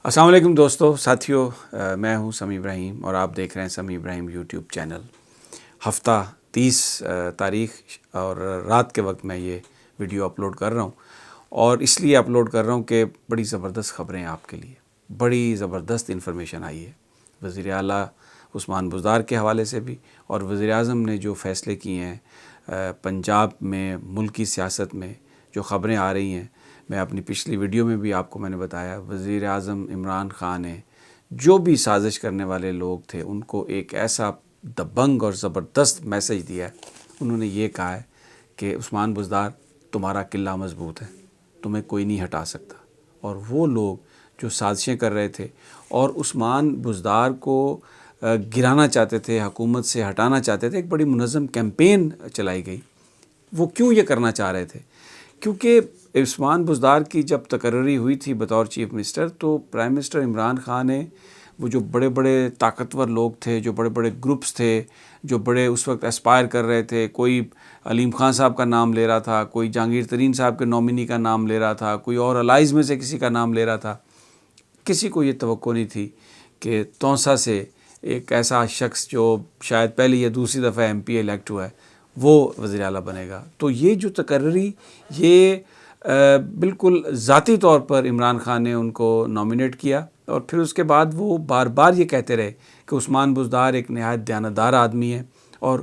السلام علیکم دوستو ساتھیو، میں ہوں سمیع ابراہیم اور آپ دیکھ رہے ہیں سمیع ابراہیم یوٹیوب چینل۔ ہفتہ 30 تاریخ اور رات کے وقت میں یہ ویڈیو اپلوڈ کر رہا ہوں، اور اس لیے اپلوڈ کر رہا ہوں کہ بڑی زبردست خبریں آپ کے لیے، بڑی زبردست انفارمیشن آئی ہے وزیر اعلیٰ عثمان بزدار کے حوالے سے بھی، اور وزیر اعظم نے جو فیصلے کیے ہیں پنجاب میں ملکی سیاست میں جو خبریں آ رہی ہیں۔ میں اپنی پچھلی ویڈیو میں بھی آپ کو میں نے بتایا، وزیر اعظم عمران خان نے جو بھی سازش کرنے والے لوگ تھے ان کو ایک ایسا دبنگ اور زبردست میسج دیا ہے۔ انہوں نے یہ کہا ہے کہ عثمان بزدار تمہارا قلعہ مضبوط ہے، تمہیں کوئی نہیں ہٹا سکتا۔ اور وہ لوگ جو سازشیں کر رہے تھے اور عثمان بزدار کو گرانا چاہتے تھے، حکومت سے ہٹانا چاہتے تھے، ایک بڑی منظم کیمپین چلائی گئی۔ وہ کیوں یہ کرنا چاہ رہے تھے؟ کیونکہ عثمان بزدار کی جب تقرری ہوئی تھی بطور چیف منسٹر، تو پرائم منسٹر عمران خان نے وہ جو بڑے بڑے طاقتور لوگ تھے، جو بڑے بڑے گروپس تھے، جو بڑے اس وقت اسپائر کر رہے تھے، کوئی علیم خان صاحب کا نام لے رہا تھا، کوئی جہانگیر ترین صاحب کے نامنی کا نام لے رہا تھا، کوئی اور الائز میں سے کسی کا نام لے رہا تھا، کسی کو یہ توقع نہیں تھی کہ توسہ سے ایک ایسا شخص جو شاید پہلی یا دوسری دفعہ ایم پی الیکٹ ہوا ہے وہ وزیر اعلیٰ بنے گا۔ تو یہ جو تقرری، یہ بالکل ذاتی طور پر عمران خان نے ان کو نامینیٹ کیا، اور پھر اس کے بعد وہ بار بار یہ کہتے رہے کہ عثمان بزدار ایک نہایت دیانتدار آدمی ہے اور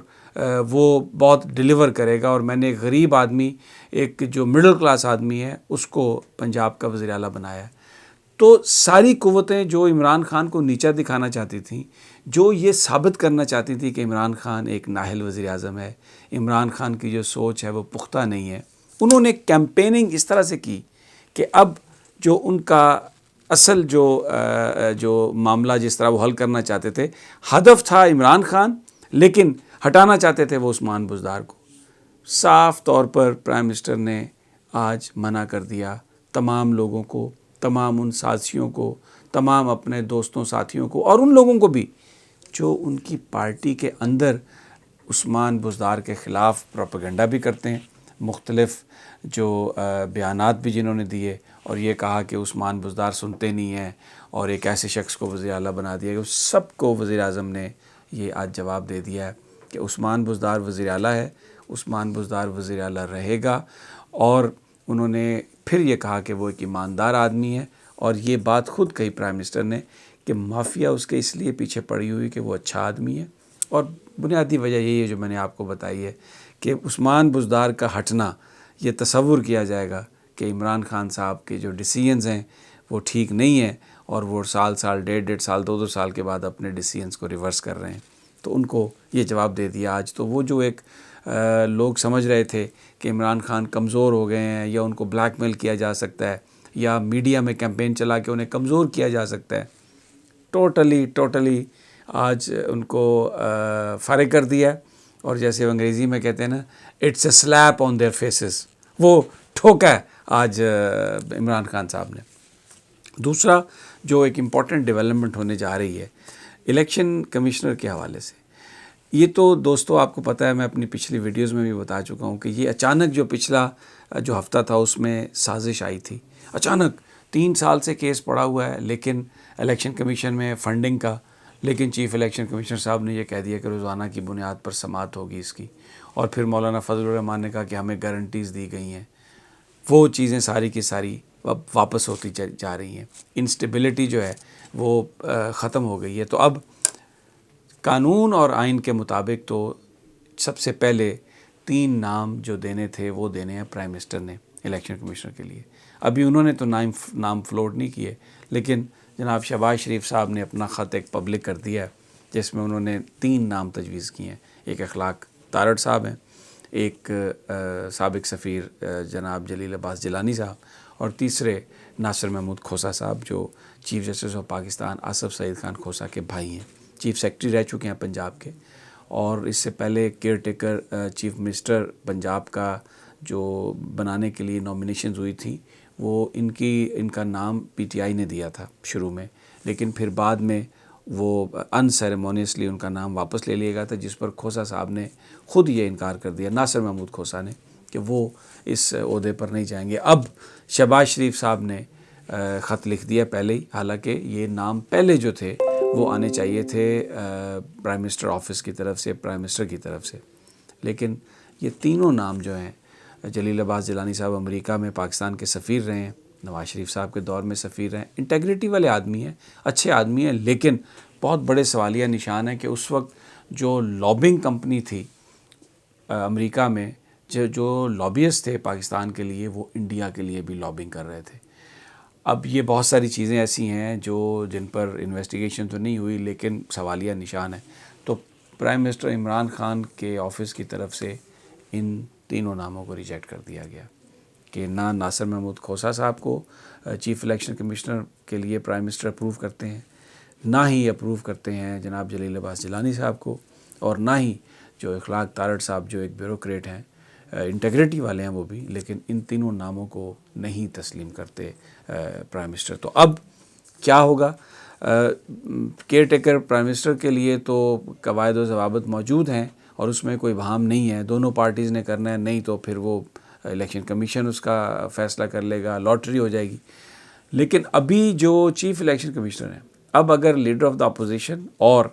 وہ بہت ڈیلیور کرے گا، اور میں نے ایک غریب آدمی، ایک جو مڈل کلاس آدمی ہے، اس کو پنجاب کا وزیر اعلیٰ بنایا ہے۔ تو ساری قوتیں جو عمران خان کو نیچا دکھانا چاہتی تھیں، جو یہ ثابت کرنا چاہتی تھی کہ عمران خان ایک نااہل وزیر اعظم ہے، عمران خان کی جو سوچ ہے وہ پختہ نہیں ہے، انہوں نے کیمپیننگ اس طرح سے کی کہ اب جو ان کا اصل جو معاملہ جس طرح وہ حل کرنا چاہتے تھے، ہدف تھا عمران خان، لیکن ہٹانا چاہتے تھے وہ عثمان بزدار کو۔ صاف طور پر پرائم منسٹر نے آج منع کر دیا تمام لوگوں کو، تمام ان سازشیوں کو، تمام اپنے دوستوں ساتھیوں کو، اور ان لوگوں کو بھی جو ان کی پارٹی کے اندر عثمان بزدار کے خلاف پروپیگنڈا بھی کرتے ہیں، مختلف جو بیانات بھی جنہوں نے دیے، اور یہ کہا کہ عثمان بزدار سنتے نہیں ہیں اور ایک ایسے شخص کو وزیر اعلیٰ بنا دیا کہ سب کو وزیر اعظم نے یہ آج جواب دے دیا ہے کہ عثمان بزدار وزیر اعلیٰ ہے، عثمان بزدار وزیر اعلیٰ رہے گا۔ اور انہوں نے پھر یہ کہا کہ وہ ایک ایماندار آدمی ہے، اور یہ بات خود کہی پرائم منسٹر نے کہ مافیا اس کے اس لیے پیچھے پڑی ہوئی کہ وہ اچھا آدمی ہے۔ اور بنیادی وجہ یہی ہے جو میں نے آپ کو بتائی ہے کہ عثمان بزدار کا ہٹنا، یہ تصور کیا جائے گا کہ عمران خان صاحب کے جو ڈیسیژنز ہیں وہ ٹھیک نہیں ہیں، اور وہ سال ڈیڑھ سال 2 سال کے بعد اپنے ڈیسیژنز کو ریورس کر رہے ہیں۔ تو ان کو یہ جواب دے دیا آج۔ تو وہ جو ایک لوگ سمجھ رہے تھے کہ عمران خان کمزور ہو گئے ہیں، یا ان کو بلیک میل کیا جا سکتا ہے، یا میڈیا میں کیمپین چلا کے انہیں کمزور کیا جا سکتا ہے، ٹوٹلی آج ان کو فارغ کر دیا ہے۔ اور جیسے وہ انگریزی میں کہتے ہیں نا، it's a slap on their faces, وہ ٹھوکا ہے آج عمران خان صاحب نے۔ دوسرا جو ایک امپورٹنٹ ڈیولپمنٹ ہونے جا رہی ہے الیکشن کمشنر کے حوالے سے، یہ تو دوستو آپ کو پتہ ہے، میں اپنی پچھلی ویڈیوز میں بھی بتا چکا ہوں کہ یہ اچانک جو پچھلا جو ہفتہ تھا اس میں سازش آئی تھی، اچانک 3 سال سے کیس پڑا ہوا ہے لیکن الیکشن کمیشن میں فنڈنگ کا، لیکن چیف الیکشن کمشنر صاحب نے یہ کہہ دیا کہ روزانہ کی بنیاد پر سماعت ہوگی اس کی، اور پھر مولانا فضل الرحمان نے کہا کہ ہمیں گارنٹیز دی گئی ہیں۔ وہ چیزیں ساری کی ساری اب واپس ہوتی جا رہی ہیں، انسٹیبلٹی جو ہے وہ ختم ہو گئی ہے۔ تو اب قانون اور آئین کے مطابق تو سب سے پہلے 3 نام جو دینے تھے وہ دینے ہیں پرائم منسٹر نے الیکشن کمشنر کے لیے۔ ابھی انہوں نے تو نام فلوٹ نہیں کیے، لیکن جناب شہباز شریف صاحب نے اپنا خط ایک پبلک کر دیا ہے جس میں انہوں نے 3 نام تجویز کیے ہیں۔ ایک اخلاق تارڑ صاحب ہیں، ایک سابق سفیر جناب جلیل عباس جیلانی صاحب، اور تیسرے ناصر محمود کھوسہ صاحب جو chief justice of Pakistan Asif Saeed Khan Khosa کے بھائی ہیں، چیف سیکرٹری رہ چکے ہیں پنجاب کے، اور اس سے پہلے care taker chief minister Punjab کا جو بنانے کے لیے نامینیشنز ہوئی تھی، وہ ان کا نام پی ٹی آئی نے دیا تھا شروع میں، لیکن پھر بعد میں وہ ان سیریمونیسلی ان کا نام واپس لے لیا گیا تھا، جس پر کھوسہ صاحب نے خود یہ انکار کر دیا، ناصر محمود کھوسہ نے، کہ وہ اس عہدے پر نہیں جائیں گے۔ اب شہباز شریف صاحب نے خط لکھ دیا پہلے ہی، حالانکہ یہ نام پہلے جو تھے وہ آنے چاہیے تھے پرائم منسٹر آفس کی طرف سے، پرائم منسٹر کی طرف سے، لیکن یہ تینوں نام جو ہیں، جلیل عباس جیلانی صاحب امریکہ میں پاکستان کے سفیر رہے ہیں، نواز شریف صاحب کے دور میں سفیر رہے ہیں، انٹیگریٹی والے آدمی ہیں، اچھے آدمی ہیں، لیکن بہت بڑے سوالیہ نشان ہیں کہ اس وقت جو لابنگ کمپنی تھی امریکہ میں، جو لابیسٹ تھے پاکستان کے لیے، وہ انڈیا کے لیے بھی لابنگ کر رہے تھے۔ اب یہ بہت ساری چیزیں ایسی ہیں جن پر انویسٹیگیشن تو نہیں ہوئی لیکن سوالیہ نشان ہے۔ تو پرائم منسٹر عمران خان کے آفس کی طرف سے ان تینوں ناموں کو ریجیکٹ کر دیا گیا کہ نہ ناصر محمود کھوسہ صاحب کو چیف الیکشن کمشنر کے لیے پرائم منسٹر اپروو کرتے ہیں، نہ ہی اپروو کرتے ہیں جناب جلیل عباس جیلانی صاحب کو، اور نہ ہی جو اخلاق تارڑ صاحب جو ایک بیوروکریٹ ہیں، انٹیگریٹی والے ہیں وہ بھی، لیکن ان تینوں ناموں کو نہیں تسلیم کرتے پرائم منسٹر۔ تو اب کیا ہوگا؟ کیئر ٹیکر پرائم منسٹر کے لیے تو قواعد و ضوابط موجود ہیں اور اس میں کوئی بہام نہیں ہے، دونوں پارٹیز نے کرنا ہے، نہیں تو پھر وہ الیکشن کمیشن اس کا فیصلہ کر لے گا، لاٹری ہو جائے گی۔ لیکن ابھی جو چیف الیکشن کمشنر ہیں، اب اگر لیڈر آف دا اپوزیشن اور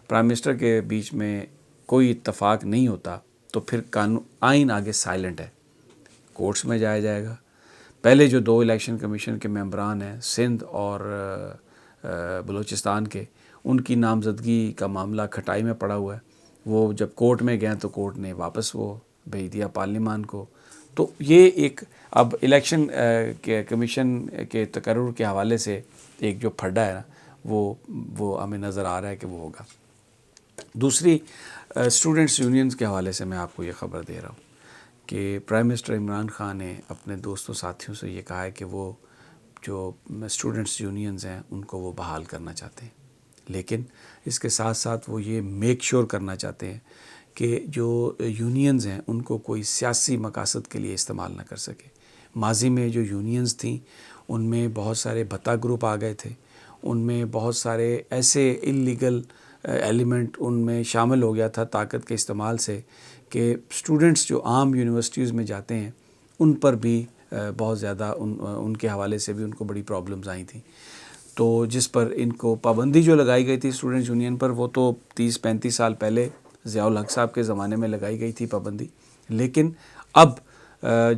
پرائم منسٹر کے بیچ میں کوئی اتفاق نہیں ہوتا تو پھر آئین آگے سائلنٹ ہے، کورٹس میں جایا جائے گا۔ پہلے جو 2 الیکشن کمیشن کے ممبران ہیں سندھ اور بلوچستان کے، ان کی نامزدگی کا معاملہ کھٹائی میں پڑا ہوا ہے، وہ جب کورٹ میں گئے تو کورٹ نے واپس وہ بھیج دیا پارلیمان کو۔ تو یہ ایک اب الیکشن کے کمیشن کے تقرر کے حوالے سے ایک جو پھڈا ہے نا، وہ ہمیں نظر آ رہا ہے کہ وہ ہوگا۔ دوسری اسٹوڈنٹس یونینز کے حوالے سے میں آپ کو یہ خبر دے رہا ہوں کہ پرائم منسٹر عمران خان نے اپنے دوستوں ساتھیوں سے یہ کہا ہے کہ وہ جو اسٹوڈنٹس یونینز ہیں ان کو وہ بحال کرنا چاہتے ہیں، لیکن اس کے ساتھ ساتھ وہ یہ میک شور کرنا چاہتے ہیں کہ جو یونینز ہیں ان کو کوئی سیاسی مقاصد کے لیے استعمال نہ کر سکے۔ ماضی میں جو یونینز تھیں ان میں بہت سارے بھتہ گروپ آ گئے تھے، ان میں بہت سارے ایسے انلیگل ایلیمنٹ ان میں شامل ہو گیا تھا طاقت کے استعمال سے کہ اسٹوڈنٹس جو عام یونیورسٹیز میں جاتے ہیں ان پر بھی بہت زیادہ ان کے حوالے سے بھی ان کو بڑی پرابلمز آئی تھیں۔ تو جس پر ان کو پابندی جو لگائی گئی تھی اسٹوڈنٹس یونین پر، وہ تو 30-35 سال پہلے ضیاء الحق صاحب کے زمانے میں لگائی گئی تھی پابندی، لیکن اب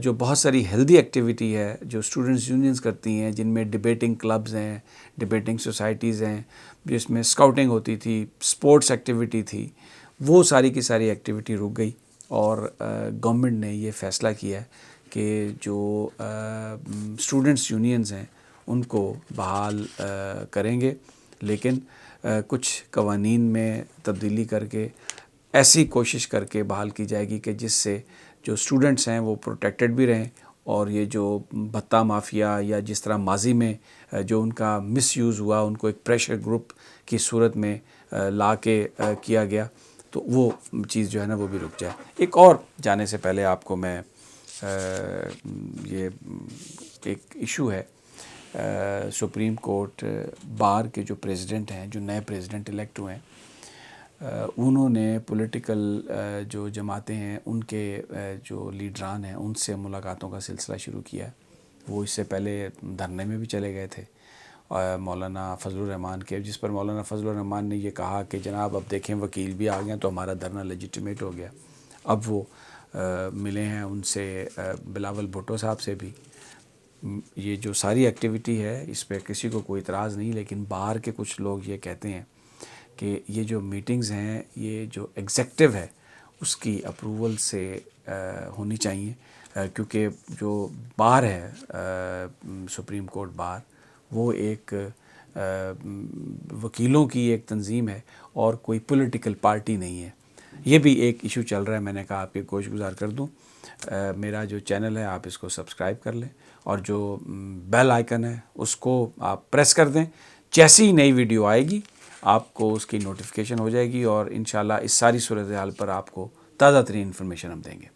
جو بہت ساری ہیلدی ایکٹیویٹی ہے جو اسٹوڈنٹس یونینز کرتی ہیں، جن میں ڈبیٹنگ کلبز ہیں، ڈبیٹنگ سوسائٹیز ہیں، جس میں اسکاؤٹنگ ہوتی تھی، اسپورٹس ایکٹیویٹی تھی، وہ ساری کی ساری ایکٹیویٹی رک گئی، اور گورنمنٹ نے یہ فیصلہ کیا ہے کہ جو اسٹوڈنٹس یونینز ہیں ان کو بحال کریں گے، لیکن کچھ قوانین میں تبدیلی کر کے ایسی کوشش کر کے بحال کی جائے گی کہ جس سے جو اسٹوڈنٹس ہیں وہ پروٹیکٹڈ بھی رہیں، اور یہ جو بھتہ مافیا یا جس طرح ماضی میں جو ان کا مس یوز ہوا، ان کو ایک پریشر گروپ کی صورت میں لا کے کیا گیا، تو وہ چیز جو ہے نا وہ بھی رک جائے۔ ایک اور جانے سے پہلے آپ کو میں یہ ایک ایشو ہے، سپریم کورٹ بار کے جو پریزیڈنٹ ہیں، جو نئے پریزیڈنٹ الیکٹ ہوئے ہیں، انہوں نے پولیٹیکل جو جماعتیں ہیں ان کے جو لیڈران ہیں ان سے ملاقاتوں کا سلسلہ شروع کیا ہے۔ وہ اس سے پہلے دھرنے میں بھی چلے گئے تھے مولانا فضل الرحمان کے، جس پر مولانا فضل الرحمان نے یہ کہا کہ جناب اب دیکھیں وکیل بھی آ گئے تو ہمارا دھرنا لیجیٹیمیٹ ہو گیا۔ اب وہ ملے ہیں ان سے، بلاول بھٹو صاحب سے بھی۔ یہ جو ساری ایکٹیویٹی ہے اس پہ کسی کو کوئی اعتراض نہیں، لیکن باہر کے کچھ لوگ یہ کہتے ہیں کہ یہ جو میٹنگز ہیں یہ جو ایگزیکٹو ہے اس کی اپروول سے ہونی چاہیے، کیونکہ جو بار ہے سپریم کورٹ بار، وہ ایک وکیلوں کی ایک تنظیم ہے اور کوئی پولیٹیکل پارٹی نہیں ہے۔ یہ بھی ایک ایشو چل رہا ہے، میں نے کہا آپ کی گوش گزار کر دوں۔ میرا جو چینل ہے آپ اس کو سبسکرائب کر لیں، اور جو بیل آئیکن ہے اس کو آپ پریس کر دیں، جیسی ہی نئی ویڈیو آئے گی آپ کو اس کی نوٹیفیکیشن ہو جائے گی، اور انشاءاللہ اس ساری صورتحال پر آپ کو تازہ ترین انفارمیشن ہم دیں گے۔